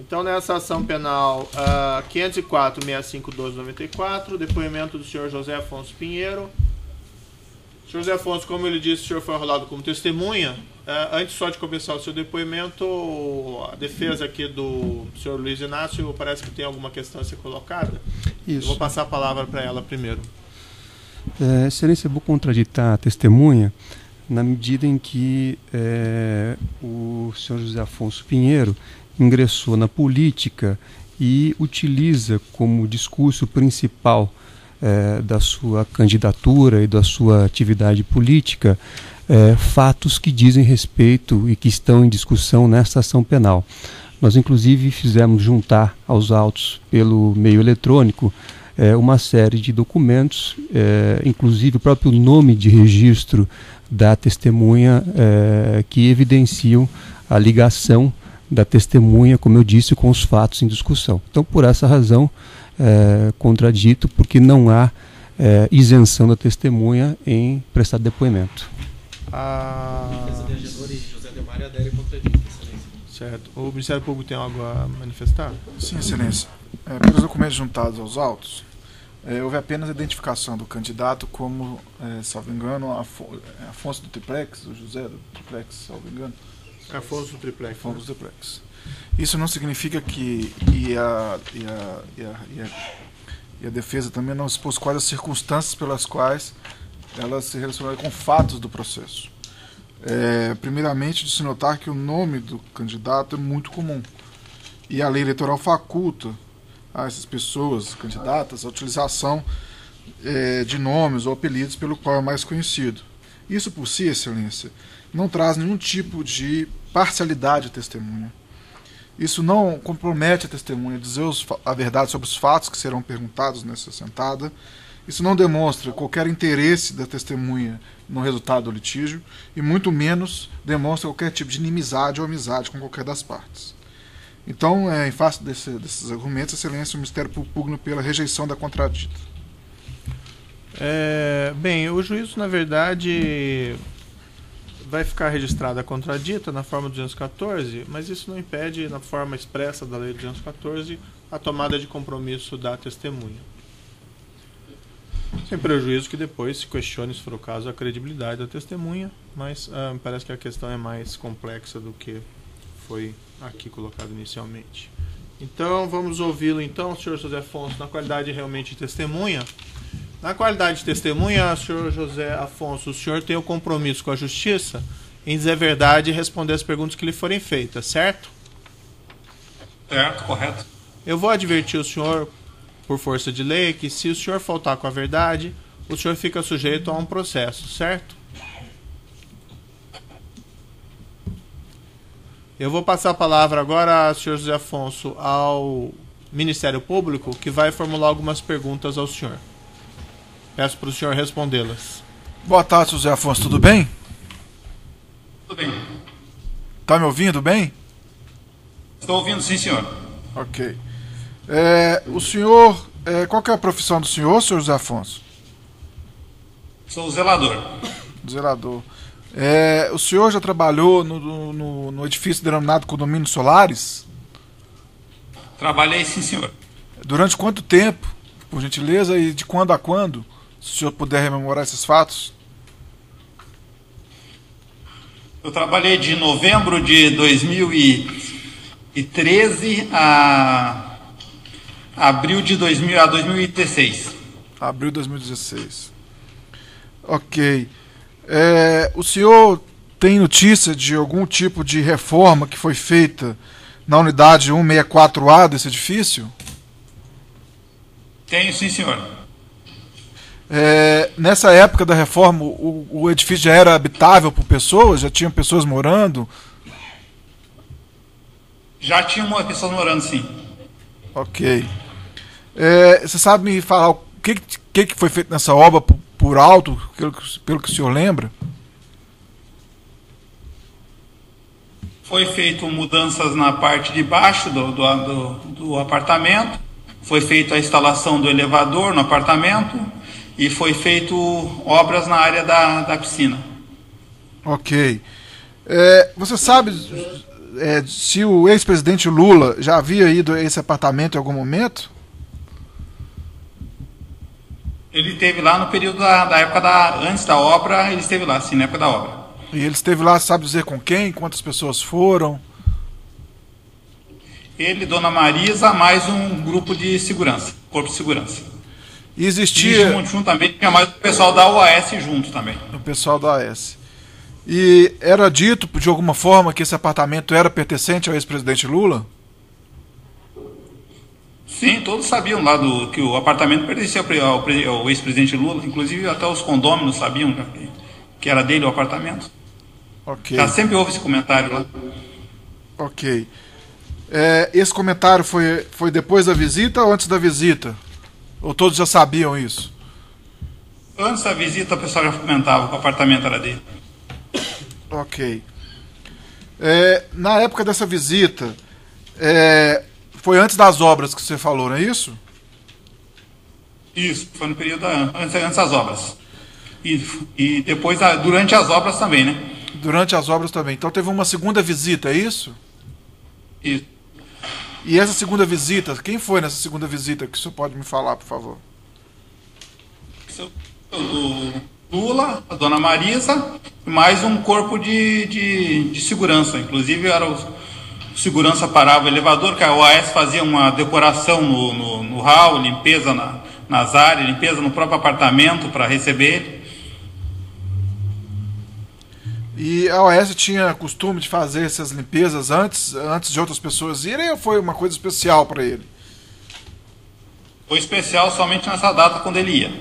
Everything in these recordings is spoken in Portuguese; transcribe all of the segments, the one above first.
Então, nessa ação penal 504-65-1294, depoimento do senhor José Afonso Pinheiro. Senhor José Afonso, como ele disse, o senhor foi arrolado como testemunha. Antes só de começar o seu depoimento, a defesa aqui do senhor Luiz Inácio parece que tem alguma questão a ser colocada. Isso. Eu vou passar a palavra para ela primeiro. Excelência, eu vou contraditar a testemunha na medida em que o senhor José Afonso Pinheiro ingressou na política e utiliza como discurso principal da sua candidatura e da sua atividade política fatos que dizem respeito e que estão em discussão nesta ação penal. Nós, inclusive, fizemos juntar aos autos pelo meio eletrônico uma série de documentos, inclusive o próprio nome de registro da testemunha, que evidenciam a ligação da testemunha, como eu disse, com os fatos em discussão. Então, por essa razão, contradito, porque não há isenção da testemunha em prestar depoimento. Certo. O Ministério Público tem algo a manifestar? Sim, Excelência. Pelos documentos juntados aos autos, houve apenas a identificação do candidato como, salvo engano, Afonso do Triplex, o José do Triplex, salvo engano. Afonso do Triplex. Afonso do Triplex. Isso não significa que a defesa também não expôs quais as circunstâncias pelas quais ela se relaciona com fatos do processo. Primeiramente, de se notar que o nome do candidato é muito comum. E a lei eleitoral faculta a essas pessoas, candidatas, a utilização de nomes ou apelidos pelo qual é mais conhecido. Isso por si, Excelência, não traz nenhum tipo de parcialidade à testemunha. Isso não compromete a testemunha a dizer a verdade sobre os fatos que serão perguntados nessa sentada. Isso não demonstra qualquer interesse da testemunha no resultado do litígio e muito menos demonstra qualquer tipo de inimizade ou amizade com qualquer das partes. Então, em face desses argumentos, Excelência, o Ministério Público pugna pela rejeição da contradita. Bem, o juízo, na verdade, vai ficar registrada a contradita na forma 214, mas isso não impede, na forma expressa da lei 214, a tomada de compromisso da testemunha. Sem prejuízo que depois se questione, se for o caso, a credibilidade da testemunha, mas me parece que a questão é mais complexa do que foi aqui colocado inicialmente. Então, vamos ouvi-lo então, senhor José Afonso, na qualidade realmente de testemunha. Na qualidade de testemunha, senhor José Afonso, o senhor tem o compromisso com a Justiça em dizer a verdade e responder as perguntas que lhe forem feitas, certo? Certo, correto. Eu vou advertir o senhor, por força de lei, que se o senhor faltar com a verdade, o senhor fica sujeito a um processo, certo? Eu vou passar a palavra agora, senhor José Afonso, ao Ministério Público, que vai formular algumas perguntas ao senhor. Peço para o senhor respondê-las. Boa tarde, José Afonso, tudo bem? Tudo bem. Está me ouvindo bem? Estou ouvindo, sim, senhor. Ok. O senhor, qual que é a profissão do senhor, senhor José Afonso? Sou zelador. Zelador. O senhor já trabalhou no edifício denominado Condomínio Solares? Trabalhei, sim, senhor. Durante quanto tempo, por gentileza, e de quando a quando, se o senhor puder rememorar esses fatos? Eu trabalhei de novembro de 2013 a abril de 2016. Abril de 2016. Ok. O senhor tem notícia de algum tipo de reforma que foi feita na unidade 164A desse edifício? Tenho, sim, senhor. Nessa época da reforma, o edifício já era habitável por pessoas? Já tinham pessoas morando? Já tinha pessoas morando, sim. Ok. Você sabe me falar o que foi feito nessa obra por alto, pelo que o senhor lembra? Foi feito mudanças na parte de baixo do apartamento, foi feita a instalação do elevador no apartamento e foi feito obras na área da piscina. Ok. Você sabe, se o ex-presidente Lula já havia ido a esse apartamento em algum momento? Ele esteve lá no período da época antes da obra, ele esteve lá, sim, na época da obra. E ele esteve lá, sabe dizer com quem? Quantas pessoas foram? Ele, Dona Marisa, mais um grupo de segurança, corpo de segurança. E existia... E juntamente tinha mais o pessoal da OAS junto também. O pessoal da OAS. E era dito, de alguma forma, que esse apartamento era pertencente ao ex-presidente Lula? Sim, todos sabiam lá que o apartamento pertencia ao ex-presidente Lula, inclusive até os condôminos sabiam que era dele o apartamento. Ok. Já sempre houve esse comentário lá. Ok. Esse comentário foi depois da visita ou antes da visita? Ou todos já sabiam isso? Antes da visita o pessoal já comentava que o apartamento era dele. Ok. Na época dessa visita, foi antes das obras que você falou, não é isso? Isso, foi no período antes das obras. E depois, durante as obras também, né? Durante as obras também. Então teve uma segunda visita, é isso? Isso. E essa segunda visita, quem foi nessa segunda visita que o senhor pode me falar, por favor? O Lula, a Dona Marisa, mais um corpo de segurança. Inclusive era o segurança parava o elevador, que a OAS fazia uma decoração no hall, limpeza nas áreas, limpeza no próprio apartamento para receber ele. E a OAS tinha costume de fazer essas limpezas antes de outras pessoas irem, ou foi uma coisa especial para ele? Foi especial somente nessa data quando ele ia.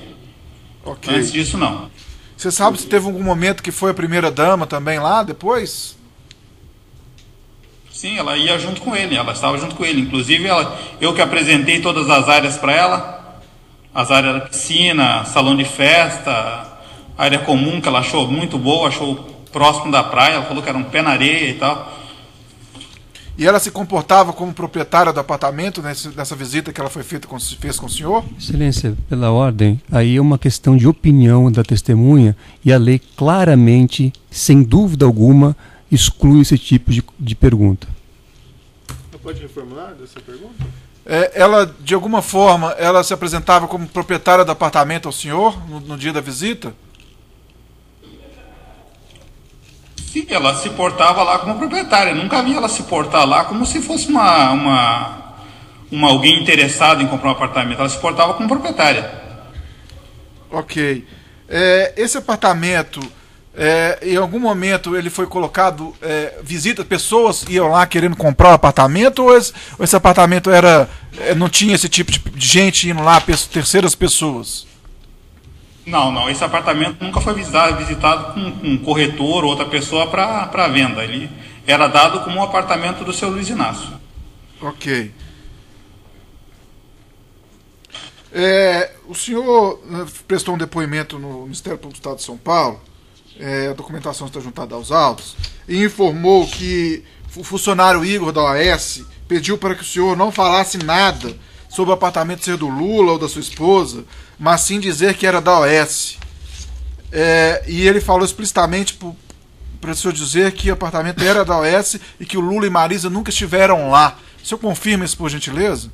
Ok. Antes disso, não. Você sabe se teve algum momento que foi a primeira-dama também lá, depois? Sim, ela ia junto com ele, ela estava junto com ele. Inclusive, eu que apresentei todas as áreas para ela, as áreas da piscina, salão de festa, área comum que ela achou muito boa, achou próximo da praia, ela falou que era um pé na areia e tal. E ela se comportava como proprietária do apartamento nessa visita que ela fez com o senhor? Excelência, pela ordem, aí é uma questão de opinião da testemunha e a lei claramente, sem dúvida alguma, exclui esse tipo de pergunta. Pode reformular essa pergunta? Ela, de alguma forma, ela se apresentava como proprietária do apartamento ao senhor no dia da visita? Sim, ela se portava lá como proprietária. Nunca vi ela se portar lá como se fosse alguém interessado em comprar um apartamento. Ela se portava como proprietária. Ok. Esse apartamento, em algum momento ele foi colocado, pessoas iam lá querendo comprar o apartamento, ou esse apartamento não tinha esse tipo de gente indo lá, terceiras pessoas? Não, esse apartamento nunca foi visitado com um corretor ou outra pessoa para venda. Ele era dado como um apartamento do seu Luiz Inácio. Ok. O senhor prestou um depoimento no Ministério Público do Estado de São Paulo, a documentação está juntada aos autos, e informou que o funcionário Igor da OAS pediu para que o senhor não falasse nada sobre o apartamento ser do Lula ou da sua esposa, mas sim dizer que era da OAS. E ele falou explicitamente para o senhor dizer que o apartamento era da OAS e que o Lula e Marisa nunca estiveram lá. O senhor confirma isso, por gentileza?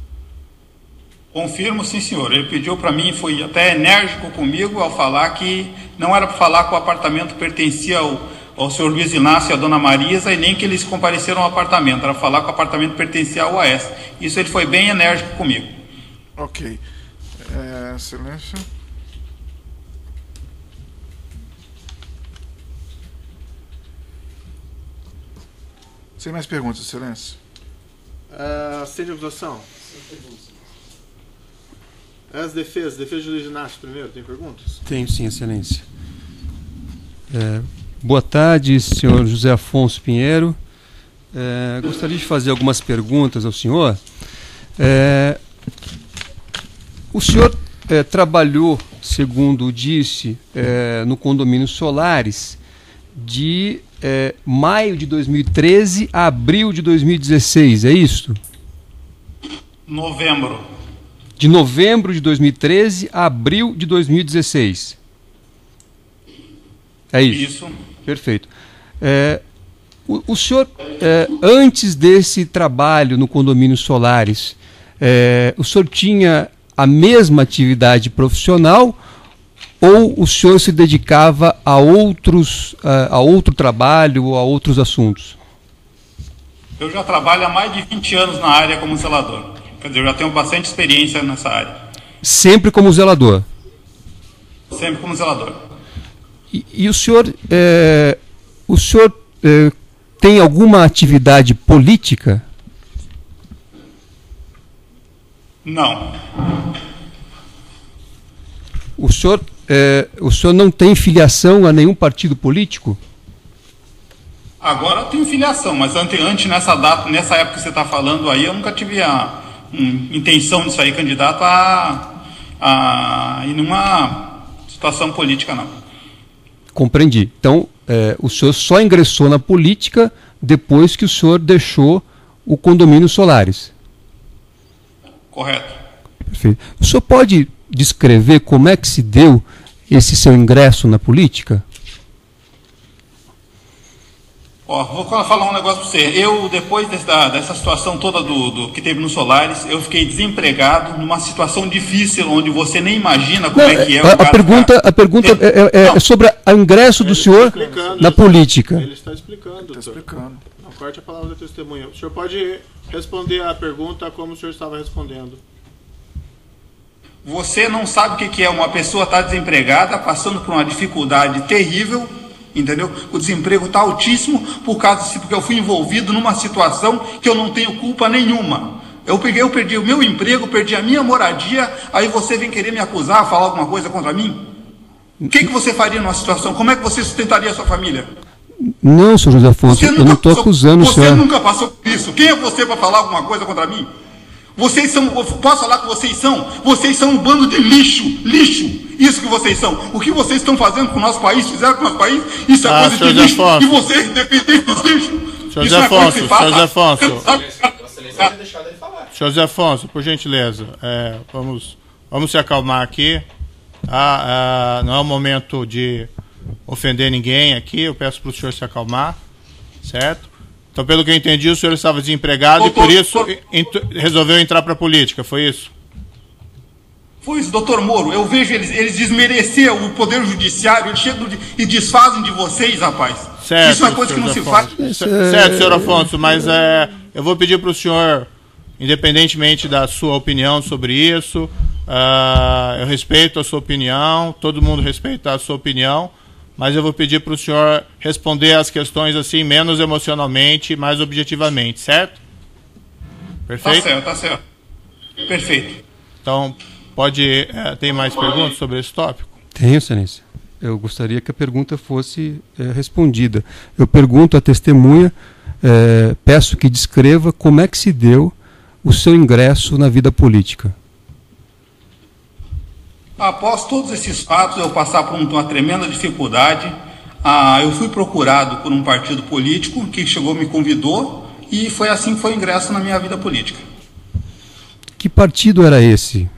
Confirmo, sim, senhor. Ele pediu para mim, foi até enérgico comigo ao falar que não era para falar que o apartamento pertencia ao senhor Luiz Inácio e à dona Marisa, e nem que eles compareceram ao apartamento. Era falar que o apartamento pertencia ao OAS. Isso ele foi bem enérgico comigo. Ok. Silêncio. Sem mais perguntas, Excelência. Sem acusação. As defesas de Luiz Inácio primeiro, tem perguntas? Tenho sim, Excelência. Boa tarde, senhor José Afonso Pinheiro. Gostaria de fazer algumas perguntas ao senhor. O senhor trabalhou, segundo disse, no condomínio Solares de maio de 2013 a abril de 2016, é isso? Novembro. De novembro de 2013 a abril de 2016. É isso? Isso. Perfeito. O senhor, antes desse trabalho no condomínio Solares, o senhor tinha a mesma atividade profissional ou o senhor se dedicava a outro trabalho, a outros assuntos? Eu já trabalho há mais de 20 anos na área como zelador. Quer dizer, eu já tenho bastante experiência nessa área. Sempre como zelador? Sempre como zelador. E o senhor, tem alguma atividade política? Não. O senhor não tem filiação a nenhum partido político? Agora eu tenho filiação, mas antes nessa época que você está falando aí, eu nunca tive a intenção de sair candidato em nenhuma situação política, não. Compreendi. Então, o senhor só ingressou na política depois que o senhor deixou o condomínio Solares? Correto. Perfeito. O senhor pode descrever como é que se deu esse seu ingresso na política? Vou falar um negócio para você. Eu, depois dessa situação toda do que teve no Solares, eu fiquei desempregado numa situação difícil, onde você nem imagina como é que é. A pergunta é sobre o ingresso do senhor na política. Ele está explicando. Está explicando. Não corte a palavra da testemunha. O senhor pode responder a pergunta como o senhor estava respondendo. Você não sabe o que é uma pessoa estar desempregada, passando por uma dificuldade terrível, entendeu? O desemprego está altíssimo porque eu fui envolvido numa situação que eu não tenho culpa nenhuma. Eu perdi o meu emprego, perdi a minha moradia, aí você vem querer me acusar, falar alguma coisa contra mim? O que você faria numa situação? Como é que você sustentaria a sua família? Não, senhor José Afonso, eu não estou acusando o senhor. Você nunca passou por isso. Quem é você para falar alguma coisa contra mim? Vocês são, posso falar que vocês são um bando de lixo, isso que vocês são. O que vocês estão fazendo com o nosso país, fizeram com o nosso país, isso é coisa de lixo. E vocês dependem dos lixos. Senhor José Afonso, por gentileza, vamos se acalmar aqui. Não é o momento de ofender ninguém aqui, eu peço para o senhor se acalmar, certo? Então, pelo que eu entendi, o senhor estava desempregado e por isso resolveu entrar para a política, foi isso? Foi isso, doutor Moro. Eu vejo eles desmerecer o poder judiciário, eles chegam e desfazem de vocês, rapaz. Certo, isso é uma coisa que não se faz. Certo, senhor Afonso, mas eu vou pedir para o senhor, independentemente da sua opinião sobre isso, eu respeito a sua opinião, todo mundo respeita a sua opinião, mas eu vou pedir para o senhor responder as questões assim, menos emocionalmente, mais objetivamente, certo? Perfeito? Tá certo. Perfeito. Então, tem mais perguntas sobre esse tópico? Tenho, excelência. Eu gostaria que a pergunta fosse respondida. Eu pergunto à testemunha, peço que descreva como é que se deu o seu ingresso na vida política. Após todos esses fatos, eu passar por uma tremenda dificuldade, eu fui procurado por um partido político que me convidou, e foi assim que foi o ingresso na minha vida política. Que partido era esse?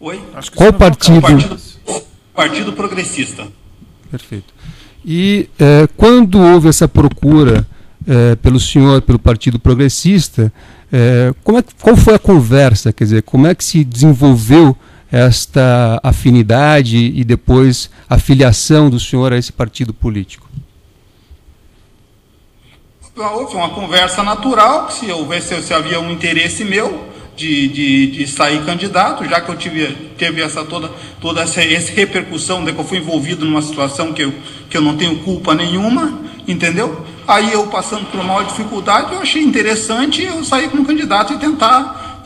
Oi? Qual partido? Partido Progressista. Perfeito. E quando houve essa procura pelo senhor, pelo Partido Progressista, qual foi a conversa? Quer dizer, como é que se desenvolveu esta afinidade e depois a filiação do senhor a esse partido político? Houve uma conversa natural, se havia um interesse meu de sair candidato, já que eu teve toda essa repercussão de que eu fui envolvido numa situação que eu não tenho culpa nenhuma, entendeu? Aí eu, passando por uma maior dificuldade, eu achei interessante eu sair como candidato e tentar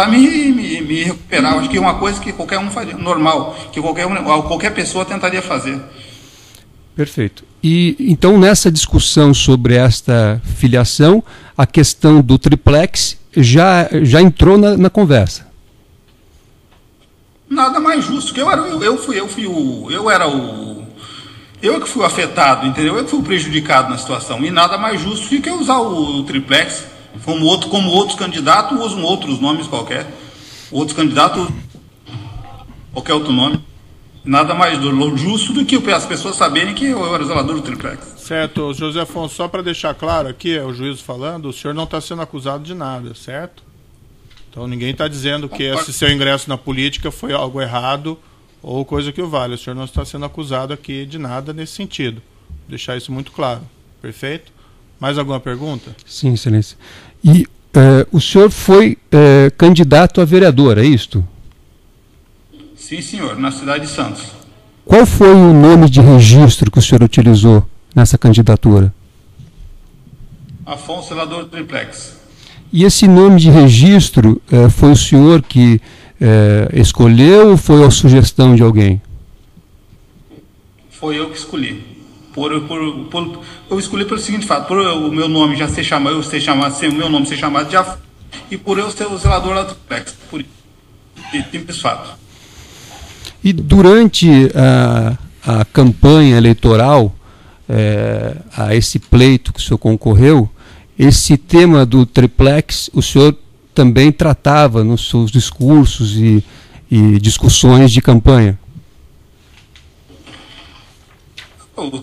me recuperar. Acho que é uma coisa que qualquer um faria, normal, que qualquer pessoa tentaria fazer. Perfeito. E então, nessa discussão sobre esta filiação, a questão do triplex já entrou na conversa? Nada mais justo, que eu que fui afetado, entendeu? Eu que fui prejudicado na situação. E nada mais justo do que usar o triplex. Como outros candidatos usam outros nomes qualquer. Outros candidatos qualquer outro nome. Nada mais justo do que as pessoas saberem que eu era zelador do triplex. Certo, José Afonso, só para deixar claro aqui, o juiz falando, o senhor não está sendo acusado de nada, certo? Então ninguém está dizendo que esse seu ingresso na política foi algo errado ou coisa que o vale. O senhor não está sendo acusado aqui de nada nesse sentido. Vou deixar isso muito claro. Perfeito? Mais alguma pergunta? Sim, excelência. E o senhor foi candidato a vereador, é isto? Sim, senhor, na cidade de Santos. Qual foi o nome de registro que o senhor utilizou nessa candidatura? Afonso Zelador Triplex. E esse nome de registro foi o senhor que escolheu ou foi a sugestão de alguém? Foi eu que escolhi. Eu escolhi pelo seguinte fato, por o meu nome já ser chamado, o meu nome ser chamado de Afonso, e por eu ser o zelador da Triplex. Por simples fato. E durante a campanha eleitoral, a esse pleito que o senhor concorreu, esse tema do triplex o senhor também tratava nos seus discursos e discussões de campanha? O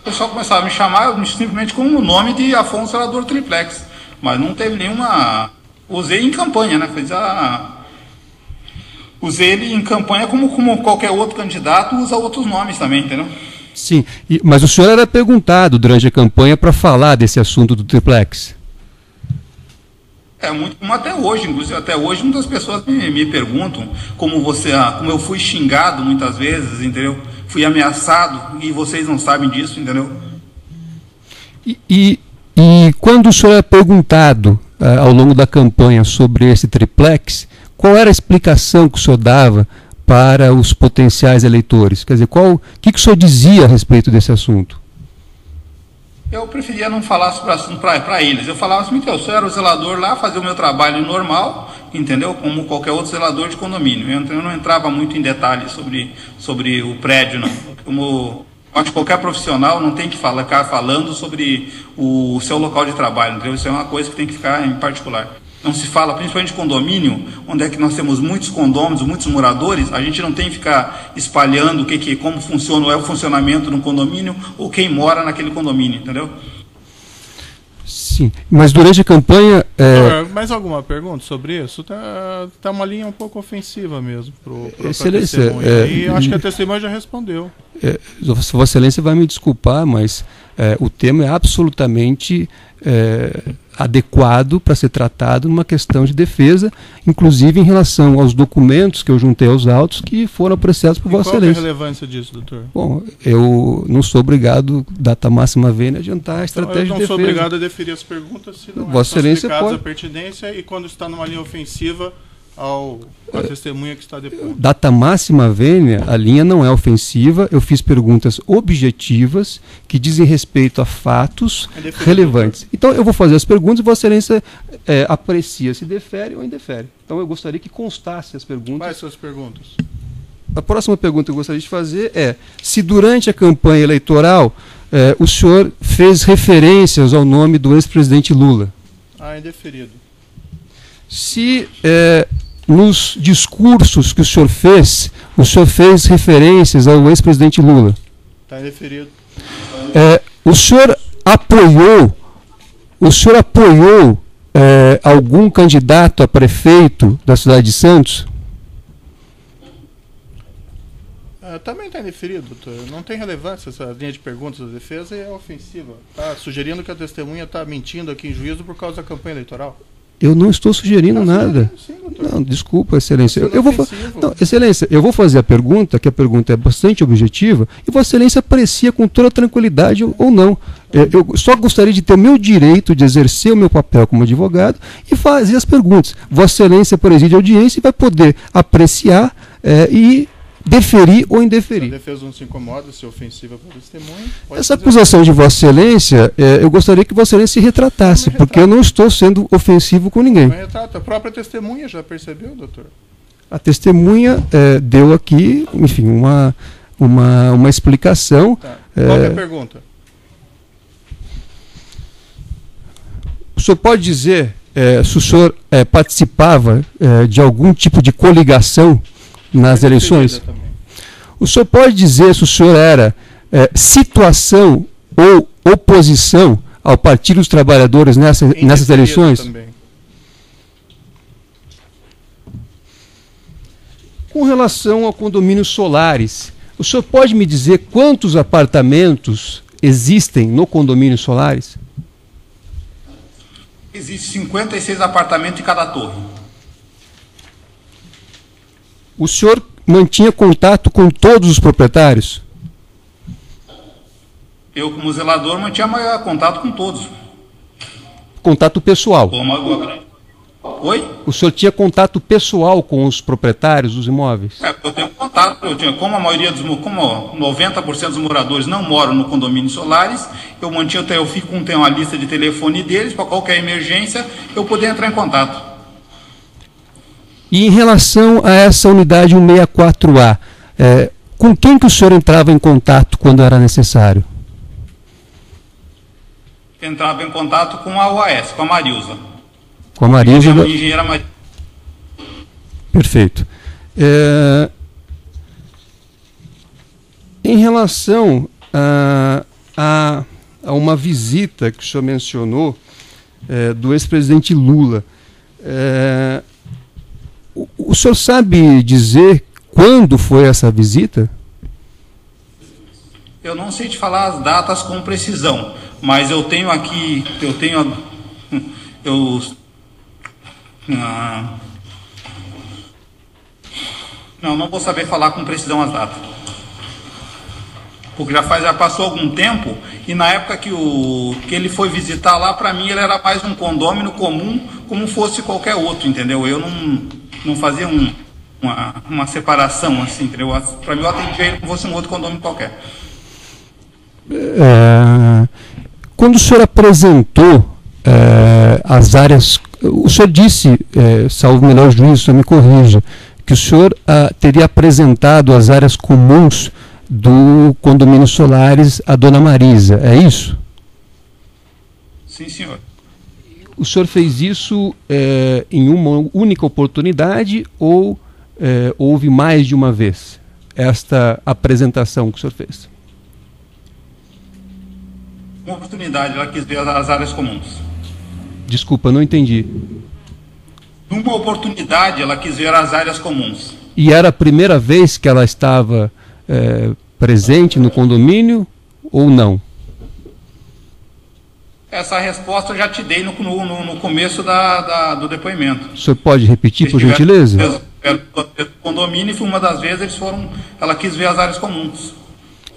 pessoal começava a me chamar simplesmente com o nome de Afonso Zelador Triplex, mas não teve nenhuma... Usei em campanha, né? Usei ele em campanha como qualquer outro candidato usa outros nomes também, entendeu? Sim, mas o senhor era perguntado durante a campanha para falar desse assunto do triplex. Muito como até hoje, inclusive até hoje muitas pessoas me perguntam como eu fui xingado muitas vezes, entendeu? Fui ameaçado e vocês não sabem disso, entendeu? E quando o senhor é perguntado ao longo da campanha sobre esse triplex, qual era a explicação que o senhor dava para os potenciais eleitores? Quer dizer, o que o senhor dizia a respeito desse assunto? Eu preferia não falar sobre o assunto para eles. Eu falava assim, eu só era o zelador lá, fazia o meu trabalho normal, entendeu? Como qualquer outro zelador de condomínio. Eu não entrava muito em detalhes sobre o prédio, não. Como acho que qualquer profissional não tem que ficar falando sobre o seu local de trabalho, entendeu? Isso é uma coisa que tem que ficar em particular. Não se fala, principalmente de condomínio, onde é que nós temos muitos condôminos, muitos moradores, a gente não tem que ficar espalhando como funciona o funcionamento de um condomínio ou quem mora naquele condomínio, entendeu? Sim, mas durante a campanha... Mais alguma pergunta sobre isso? Tá uma linha um pouco ofensiva mesmo para Excelência, testemunha. E acho que a testemunha já respondeu. Vossa Excelência vai me desculpar, mas o tema é absolutamente adequado para ser tratado numa questão de defesa, inclusive em relação aos documentos que eu juntei aos autos que foram apreciados por Vossa Excelência. Qual é a relevância disso, doutor? Bom, eu não sou obrigado, data máxima vênia, a adiantar a estratégia de defesa. Eu não sou obrigado a deferir as perguntas se não Vossa Excelência pode... a pertinência e quando está numa linha ofensiva a testemunha que está depondo. Data máxima vênia, a linha não é ofensiva, eu fiz perguntas objetivas que dizem respeito a fatos relevantes. Então eu vou fazer as perguntas e Vossa Excelência aprecia se defere ou indefere. Então eu gostaria que constasse as perguntas. Quais são as perguntas? A próxima pergunta que eu gostaria de fazer é se durante a campanha eleitoral o senhor fez referências ao nome do ex-presidente Lula. Indeferido. Se nos discursos que o senhor fez referências ao ex-presidente Lula. Está indeferido. O senhor apoiou algum candidato a prefeito da cidade de Santos? Também está indeferido, doutor. Não tem relevância essa linha de perguntas da defesa e é ofensiva. Está sugerindo que a testemunha está mentindo aqui em juízo por causa da campanha eleitoral. Eu não estou sugerindo nada. Sim, não, desculpa, Excelência. Não, Excelência, eu vou fazer a pergunta, que a pergunta é bastante objetiva, e Vossa Excelência aprecia com toda tranquilidade ou não. Eu só gostaria de ter o meu direito de exercer o meu papel como advogado e fazer as perguntas. Vossa Excelência preside a audiência e vai poder apreciar e deferir ou indeferir. Se a defesa não se incomoda, se é ofensiva para o testemunho... Essa acusação de Vossa Excelência, eu gostaria que Vossa Excelência se retratasse, porque eu não estou sendo ofensivo com ninguém. Não retrata. A própria testemunha já percebeu, doutor? A testemunha deu aqui, enfim, uma explicação. Tá. Qual é a pergunta? O senhor pode dizer se o senhor participava de algum tipo de coligação nas eleições? O senhor pode dizer se o senhor era situação ou oposição ao Partido dos Trabalhadores nessas eleições? Também. Com relação ao condomínio Solares, o senhor pode me dizer quantos apartamentos existem no condomínio Solares? Existem 56 apartamentos em cada torre. O senhor mantinha contato com todos os proprietários? Eu, como zelador, mantinha contato com todos. Contato pessoal? Oi? O senhor tinha contato pessoal com os proprietários dos imóveis? Eu tenho contato, como a maioria como 90% dos moradores não moram no condomínio Solares, eu fico com uma lista de telefone deles, para qualquer emergência, eu poder entrar em contato. E em relação a essa unidade 164A, com quem que o senhor entrava em contato quando era necessário? Entrava em contato com a UAS, com a Marilza. Com a Marilza? Engenheira Marilza. Perfeito. Em relação a uma visita que o senhor mencionou do ex-presidente Lula, o senhor sabe dizer quando foi essa visita? Eu não sei te falar as datas com precisão, mas eu tenho aqui, não vou saber falar com precisão as datas. Porque já passou algum tempo, e na época que ele foi visitar lá, para mim ele era mais um condômino comum, como fosse qualquer outro, entendeu? Eu não fazia uma separação assim, entendeu? Para mim eu atendia ele como fosse um outro condômino qualquer. Quando o senhor apresentou as áreas, o senhor disse, salvo o melhor juízo, o senhor me corrija, que o senhor teria apresentado as áreas comuns do condomínio Solares à dona Marisa, é isso? Sim, senhor. O senhor fez isso em uma única oportunidade ou houve mais de uma vez esta apresentação que o senhor fez? Uma oportunidade, ela quis ver as áreas comuns. Desculpa, não entendi. Numa oportunidade, ela quis ver as áreas comuns. E era a primeira vez que ela estava presente no condomínio ou não? Essa resposta eu já te dei no começo do depoimento. O senhor pode repetir, por gentileza? O condomínio, e uma das vezes ela quis ver as áreas comuns.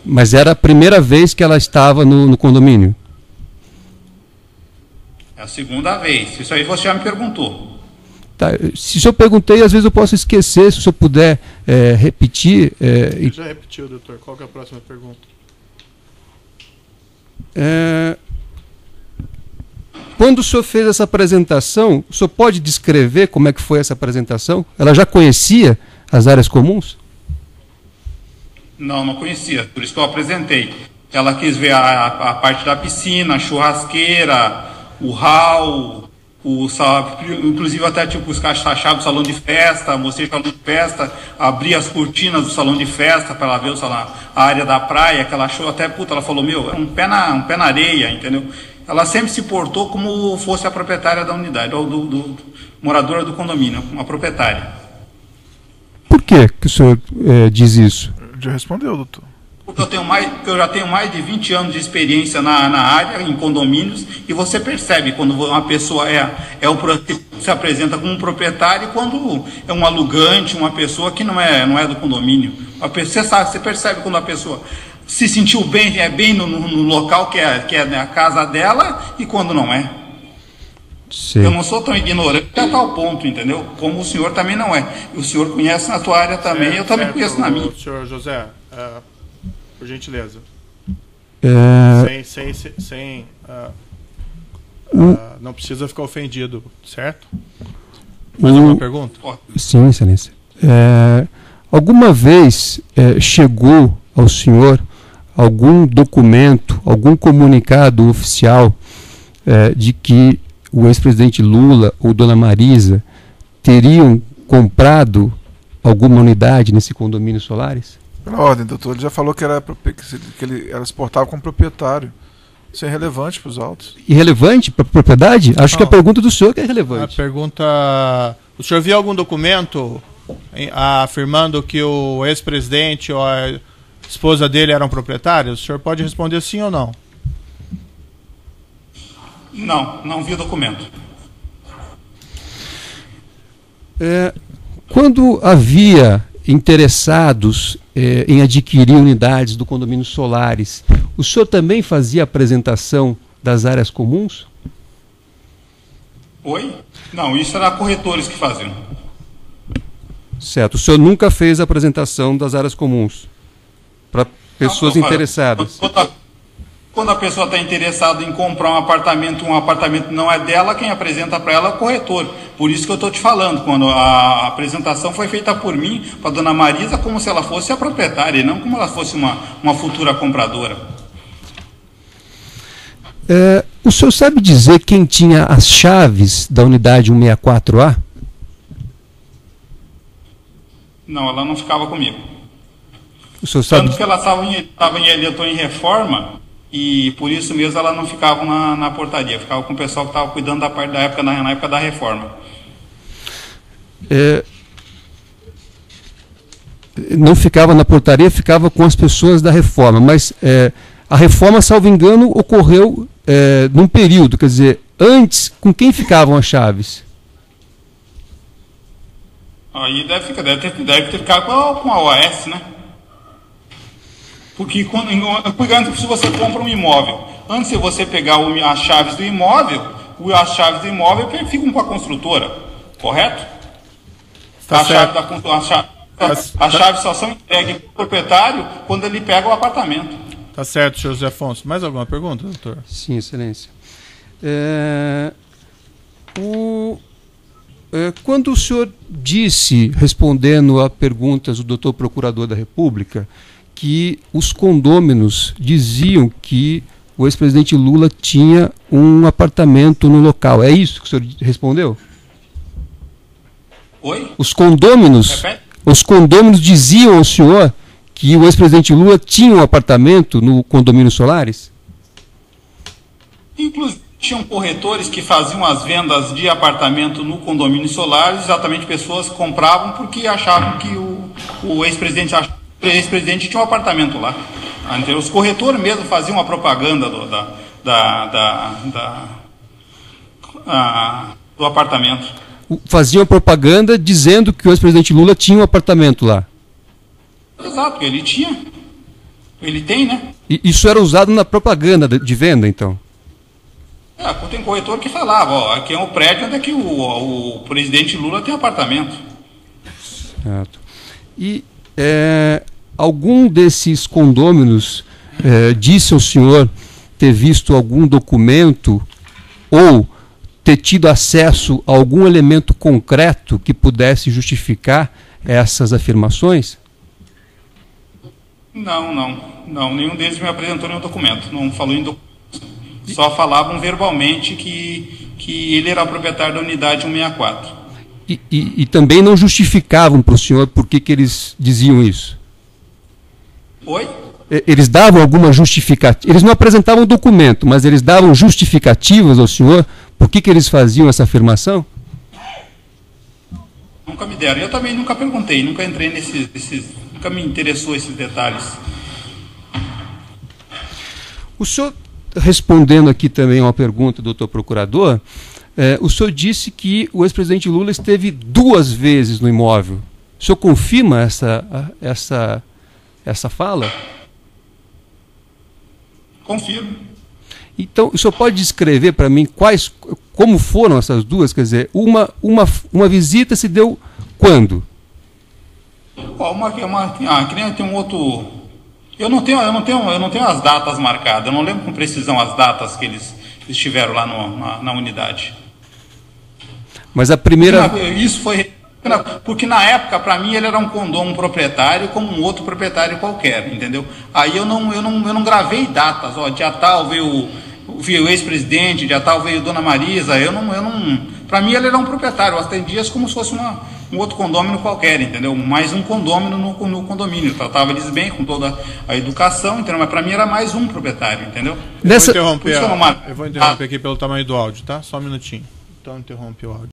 Mas era a primeira vez que ela estava no condomínio? É a segunda vez. Isso aí você já me perguntou. Tá. Se eu perguntei, às vezes eu posso esquecer. Se o senhor puder repetir... Ele já repetiu, doutor. Qual que é a próxima pergunta? Quando o senhor fez essa apresentação, o senhor pode descrever como é que foi essa apresentação? Ela já conhecia as áreas comuns? Não conhecia, por isso que eu apresentei. Ela quis ver a parte da piscina, a churrasqueira, o hall, inclusive até tipo os caixas-chave do salão de festa, mostrei o salão de festa, abri as cortinas do salão de festa para ela ver a área da praia, que ela achou até, ela falou, é um pé na areia, entendeu? Ela sempre se portou como fosse a proprietária da unidade, do moradora do condomínio, uma proprietária. Por que o senhor diz isso? Já respondeu, doutor. Porque eu já tenho mais de 20 anos de experiência na área, em condomínios, e você percebe quando uma pessoa se apresenta como um proprietário e quando é um alugante, uma pessoa que não é do condomínio. Você percebe quando a pessoa se sentiu bem, bem no local que é a casa dela e quando não é. Sim. Eu não sou tão ignorante a tal ponto, entendeu? Como o senhor também não é. O senhor conhece na tua área também, eu também conheço na minha. Senhor José, por gentileza. Não precisa ficar ofendido, certo? Mais alguma pergunta? Sim, excelência. Alguma vez chegou ao senhor algum documento, algum comunicado oficial de que o ex-presidente Lula ou dona Marisa teriam comprado alguma unidade nesse condomínio Solares? Pela ordem, doutor, ele já falou que ele era exportável como proprietário. Isso é relevante para os autos. Irrelevante para a propriedade? Acho que a pergunta do senhor que é A relevante. pergunta... O senhor viu algum documento afirmando que o ex-presidente ou a esposa dele eram proprietários? O senhor pode responder sim ou não? Não vi o documento. Quando havia interessados em adquirir unidades do condomínio Solares, o senhor também fazia apresentação das áreas comuns? Oi? Não, isso era corretores que faziam. Certo. O senhor nunca fez a apresentação das áreas comuns para pessoas interessadas? Quando a pessoa está interessada em comprar um apartamento não é dela, quem apresenta para ela é o corretor. Por isso que eu estou te falando, quando a apresentação foi feita por mim, para a dona Marisa, como se ela fosse a proprietária, e não como ela fosse uma futura compradora. O senhor sabe dizer quem tinha as chaves da unidade 164A? Não, ela não ficava comigo. O senhor sabe... Tanto que ela estava em reforma, e por isso mesmo ela não ficava na portaria, ficava com o pessoal que estava cuidando da parte da época, na época da reforma. Não ficava na portaria, ficava com as pessoas da reforma, mas a reforma, salvo engano, ocorreu num período, quer dizer, antes, com quem ficavam as chaves? Aí deve ter ficado com a OAS, né? Porque se você compra um imóvel, antes de você pegar as chaves do imóvel, as chaves do imóvel ficam com a construtora, correto? Tá As certo. chaves só são entregues para o proprietário quando ele pega o apartamento. Tá certo, senhor José Afonso. Mais alguma pergunta, doutor? Sim, excelência. Quando o senhor disse, respondendo a perguntas do doutor Procurador da República, que os condôminos diziam que o ex-presidente Lula tinha um apartamento no local, é isso que o senhor respondeu? Oi? Os condôminos diziam ao senhor que o ex-presidente Lula tinha um apartamento no condomínio Solares? Inclusive, tinham corretores que faziam as vendas de apartamento no condomínio Solares, exatamente pessoas que compravam porque achavam que o ex-presidente tinha um apartamento lá. Então, os corretores mesmo faziam a propaganda do apartamento. Faziam propaganda dizendo que o ex-presidente Lula tinha um apartamento lá. Exato, ele tinha. Ele tem, né? E isso era usado na propaganda de venda, então? Tem corretor que falava, aqui é um prédio onde é que o presidente Lula tem apartamento. Certo. E algum desses condôminos disse ao senhor ter visto algum documento ou ter tido acesso a algum elemento concreto que pudesse justificar essas afirmações? Não. Nenhum deles me apresentou nenhum documento. Não falou em documento. Só falavam verbalmente que ele era o proprietário da unidade 164. E também não justificavam para o senhor por que eles diziam isso? Oi? Eles davam alguma justificativa? Eles não apresentavam documento, mas eles davam justificativas ao senhor por que eles faziam essa afirmação? Nunca me deram. Eu também nunca perguntei, nunca entrei nunca me interessou esses detalhes. O senhor, respondendo aqui também a uma pergunta do doutor Procurador, o senhor disse que o ex-presidente Lula esteve 2 vezes no imóvel. O senhor confirma essa fala? Confirmo. Então, o senhor pode descrever para mim como foram essas duas? Quer dizer, uma visita se deu quando? Que nem tem um outro. Eu não tenho as datas marcadas. Eu não lembro com precisão as datas que eles estiveram lá na unidade. Mas a primeira. Isso foi porque na época para mim ele era um proprietário como um outro proprietário qualquer, entendeu? Aí eu não gravei datas. Dia tal veio o ex-presidente, dia tal veio Dona Marisa. Para mim ele era um proprietário. Eu atendi como se fosse um outro condômino qualquer, entendeu? Mais um condômino no condomínio. Tratava eles bem, com toda a educação, entendeu? Mas para mim era mais um proprietário, entendeu? Eu vou interromper aqui pelo tamanho do áudio, tá? Só um minutinho. Então interrompe o áudio.